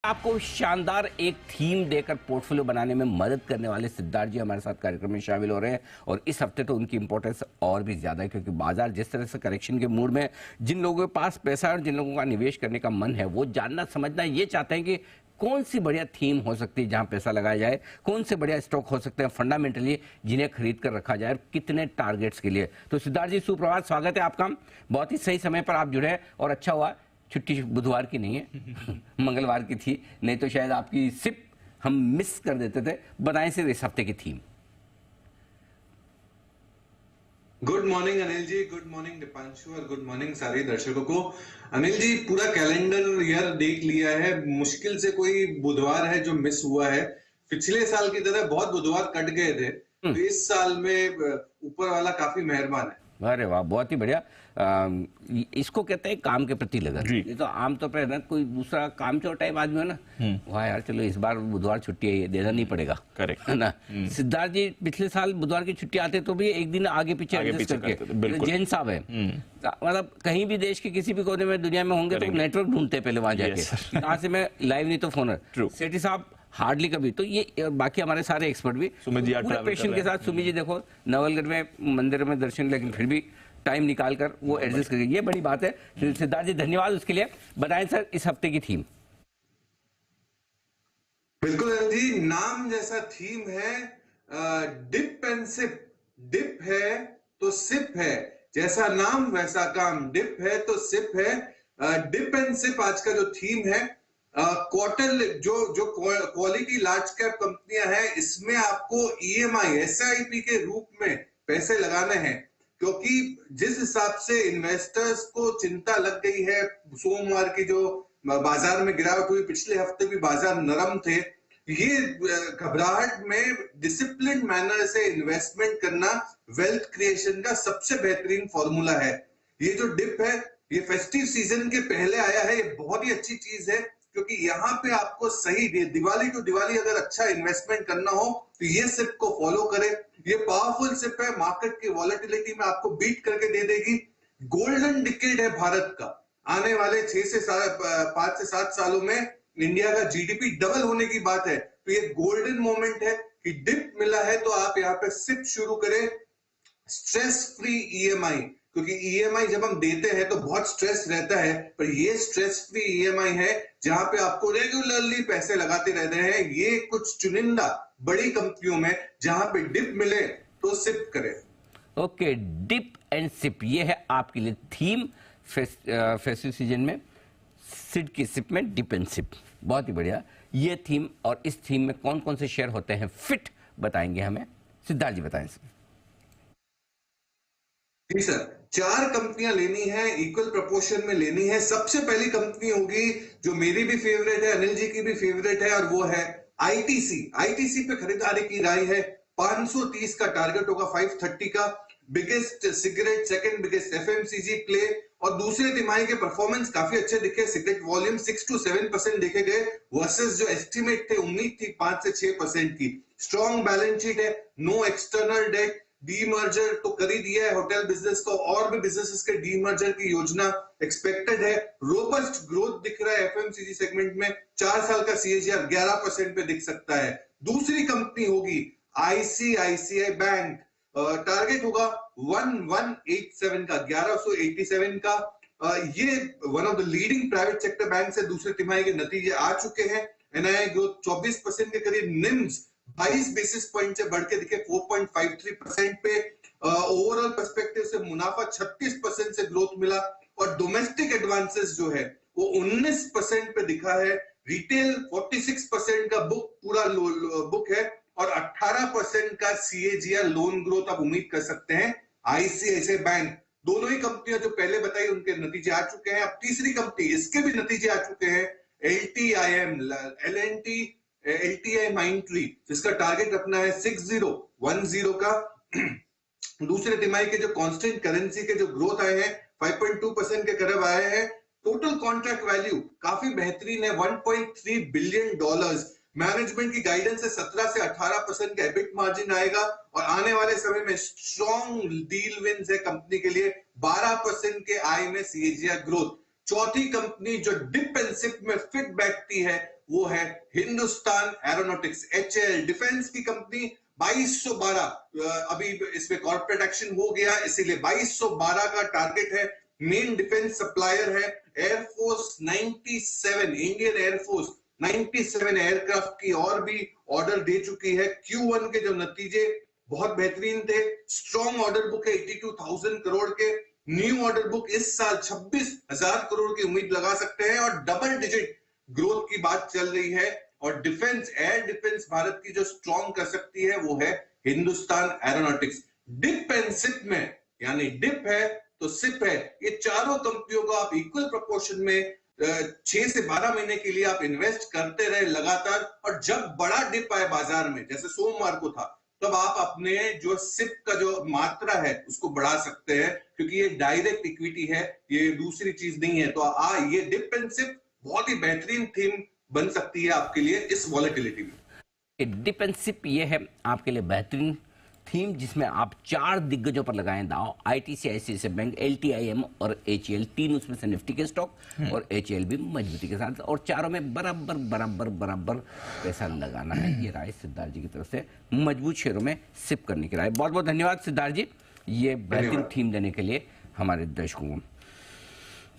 आपको शानदार एक थीम देकर पोर्टफोलियो बनाने में मदद करने वाले सिद्धार्थ जी हमारे साथ कार्यक्रम में शामिल हो रहे हैं। और इस हफ्ते तो उनकी इंपॉर्टेंस और भी ज्यादा है, क्योंकि बाजार जिस तरह से करेक्शन के मूड में, जिन लोगों के पास पैसा है और जिन लोगों का निवेश करने का मन है, वो जानना समझना ये चाहते हैं कि कौन सी बढ़िया थीम हो सकती है जहां पैसा लगाया जाए, कौन से बढ़िया स्टॉक हो सकते हैं फंडामेंटली जिन्हें खरीद कर रखा जाए, कितने टारगेट्स के लिए। तो सिद्धार्थ जी सुप्रभात, स्वागत है आपका। बहुत ही सही समय पर आप जुड़े और अच्छा हुआ छुट्टी बुधवार की नहीं है मंगलवार की थी, नहीं तो शायद आपकी सिप हम मिस कर देते थे। बताएं सिर्फ इस हफ्ते की theme. Good morning Anil ji, good morning Deepanshu और गुड मॉर्निंग सारे दर्शकों को। अनिल जी पूरा कैलेंडर ईयर देख लिया है, मुश्किल से कोई बुधवार है जो मिस हुआ है। पिछले साल की तरह बहुत बुधवार कट गए थे, तो इस साल में ऊपर वाला काफी मेहरबान है। अरे वाह, बहुत ही बढ़िया। इसको कहते हैं काम के प्रति लगन। ये तो आमतौर पर ना कोई दूसरा काम चोर टाइप आदमी हो ना, वाह यार चलो इस बार बुधवार छुट्टी है, ये देना नहीं पड़ेगा, करेक्ट है ना। सिद्धार्थ जी पिछले साल बुधवार की छुट्टी आते तो भी एक दिन आगे पीछे एडजस्ट करके, जैन साहब है मतलब कहीं भी देश के किसी भी कोने में दुनिया में होंगे तो नेटवर्क ढूंढते पहले वहां जाके, कहाँ से मैं लाइव नहीं तो फोन। सेठी साहब हार्डली कभी, तो ये बाकी हमारे सारे एक्सपर्ट भी पूरे पेशेंट के साथ। सुमित जी देखो नवलगढ़ में मंदिर में दर्शन, लेकिन फिर भी टाइम निकाल कर वो एडजस्ट करेंगे, ये बड़ी बात है। सिद्धार्थ जी धन्यवाद उसके लिए। बताएं सर इस हफ्ते की थीम। बिल्कुल जी, नाम जैसा थीम है, डिप एंड सिप। डिप है तो सिप है, जैसा नाम वैसा काम। डिप है तो सिप है। डिप एंड सिप आज का जो थीम है। क्वार्टर जो क्वालिटी लार्ज कैप कंपनियां हैं, इसमें आपको ईएमआई एसआईपी के रूप में पैसे लगाने हैं, क्योंकि जिस हिसाब से इन्वेस्टर्स को चिंता लग गई है, सोमवार की जो बाजार में गिरावट हुई, पिछले हफ्ते भी बाजार नरम थे, ये घबराहट में डिसिप्लिन मैनर से इन्वेस्टमेंट करना वेल्थ क्रिएशन का सबसे बेहतरीन फॉर्मूला है। ये जो डिप है ये फेस्टिव सीजन के पहले आया है, ये बहुत ही अच्छी चीज है, क्योंकि यहाँ पे आपको सही दिवाली टू दिवाली अगर अच्छा इन्वेस्टमेंट करना हो तो ये सिप को फॉलो करें। ये पावरफुल सिप है, मार्केट की वॉलेटिलिटी में आपको बीट करके दे देगी। गोल्डन डिकेड है भारत का, आने वाले 5 से 7 सालों में इंडिया का जीडीपी डबल होने की बात है, तो ये गोल्डन मोमेंट है कि डिप मिला है तो आप यहाँ पे सिप शुरू करें। स्ट्रेस फ्री ईएमआई, क्योंकि ईएमआई जब हम देते हैं तो बहुत स्ट्रेस रहता है, पर ये स्ट्रेस फ्री ईएमआई है जहां पे आपको रेगुलरली पैसे लगाते रहते हैं। ये कुछ चुनिंदा बड़ी कंपनियों में जहां पे डिप मिले तो सिप करें। ओके, डिप एंड सिप, ये है आपके लिए थीम फेस्टिव सीजन में। सिड की सिप में डिप एंड सिप, बहुत ही बढ़िया ये थीम। और इस थीम में कौन कौन से शेयर होते हैं फिट, बताएंगे हमें। सिद्धार्थ जी बताएं सर। जी सर, 4 कंपनियां लेनी है, इक्वल प्रोपोर्शन में लेनी है। सबसे पहली कंपनी होगी जो मेरी भी फेवरेट है, अनिल जी की भी फेवरेट है, और वो है आईटीसी। आईटीसी पे खरीदारी की राय है। 530 का टारगेट होगा, 530 का। Biggest cigarette, second biggest FMCG play, और दूसरे तिमाही के परफॉर्मेंस काफी अच्छे दिखे। सिगरेट वॉल्यूम 6 to 7% देखे गए, वर्सेस जो एस्टिमेट थे, उम्मीद थी 5 से 6% की। स्ट्रॉन्ग बैलेंस शीट है, नो एक्सटर्नल डेट, डीमर्जर तो कर ही दिया है होटल बिजनेस को, और भी बिजनेसेस के डीमर्जर की योजना एक्सपेक्टेड है। रोबस्ट ग्रोथ दिख रहा है एफएमसीजी सेगमेंट में, 4 साल का सीएजीआर 11% पे दिख सकता है। दूसरी कंपनी होगी आईसीआईसीआई बैंक, टारगेट होगा 1187 का, 1187 का। ये one of the leading private sector bank है। दूसरे तिमाही के नतीजे आ चुके हैं। एनआई ग्रोथ 24% के करीब, निम्स 22 बेसिस पॉइंट से बढ़ के दिखे 4.53% पे। ओवरऑल पर्सपेक्टिव से मुनाफा 36% से ग्रोथ मिला, और डोमेस्टिक एडवांसेस जो है वो 19% पे दिखा है। रिटेल 46% का पूरा बुक है, और 18% का सीएजीआर लोन ग्रोथ आप उम्मीद कर सकते हैं आईसीआईसीआई बैंक। दोनों ही कंपनियां जो पहले बताई उनके नतीजे आ चुके हैं। अब तीसरी कंपनी, इसके भी नतीजे आ चुके हैं, एलटीआई माइंट्री, जिसका टारगेट रखना है 6010 का। दूसरे तिमाही के जो कांस्टेंट करेंसी के जो ग्रोथ आए हैं 5.2% के करीब आए हैं। टोटल कॉन्ट्रैक्ट वैल्यू काफी बेहतरीन है, $1.3 बिलियन। मैनेजमेंट की गाइडेंस है 17 से 18% का एबिट मार्जिन आएगा, और आने वाले समय में स्ट्रॉन्ग डील विंस है कंपनी के लिए, 12% के आय में सीएजीआर ग्रोथ। चौथी कंपनी जो डिप एंड सिप में फिट बैठती है वो है हिंदुस्तान एरोनॉटिक्स, HAL, डिफेंस की कंपनी। 2212 अभी इसमें कॉर्पोरेट एक्शन हो गया, इसीलिए 2212 का टारगेट है। मेन डिफेंस सप्लायर है। एयरफोर्स 97, इंडियन एयरफोर्स 97 एयरक्राफ्ट की और भी ऑर्डर दे चुकी है। Q1 के जो नतीजे बहुत बेहतरीन थे। स्ट्रॉन्ग ऑर्डर बुक है 82,000 करोड़ के। न्यू ऑर्डर बुक इस साल 26,000 करोड़ की उम्मीद लगा सकते हैं और डबल डिजिट ग्रोथ की बात चल रही है। और डिफेंस, एयर डिफेंस भारत की जो स्ट्रॉन्ग कर सकती है वो है Hindustan aeronautics. Dip and sip में, यानी डिप है तो सिप है, ये चारों कंपनियों को आप इक्वल प्रोपोर्शन में 6 से 12 महीने के लिए आप इन्वेस्ट करते रहे लगातार। और जब बड़ा डिप आए बाजार में, जैसे सोमवार को था, तब आप अपने जो सिप का जो मात्रा है उसको बढ़ा सकते हैं, क्योंकि ये डायरेक्ट इक्विटी है, ये दूसरी चीज नहीं है। तो ये डिप एंड सिप बहुत ही बेहतरीन थीम बन सकती है आपके लिए इस वॉलेटिलिटी में। डिफेंसिव ये है आपके लिए बेहतरीन थीम, जिसमें आप 4 दिग्गजों पर लगाएं दाव। ICICI बैंक, LTIM और HAL, 3 उसमें से निफ्टी के स्टॉक, और HAL भी मजबूती के साथ, और चारों में बराबर बराबर बराबर पैसा लगाना है। ये राय सिद्धार्थ जी की तरफ से मजबूत शेयरों में सिप करने की राय। बहुत बहुत धन्यवाद सिद्धार्थ जी, ये बेहतरीन थीम देने के लिए हमारे दर्शकों को।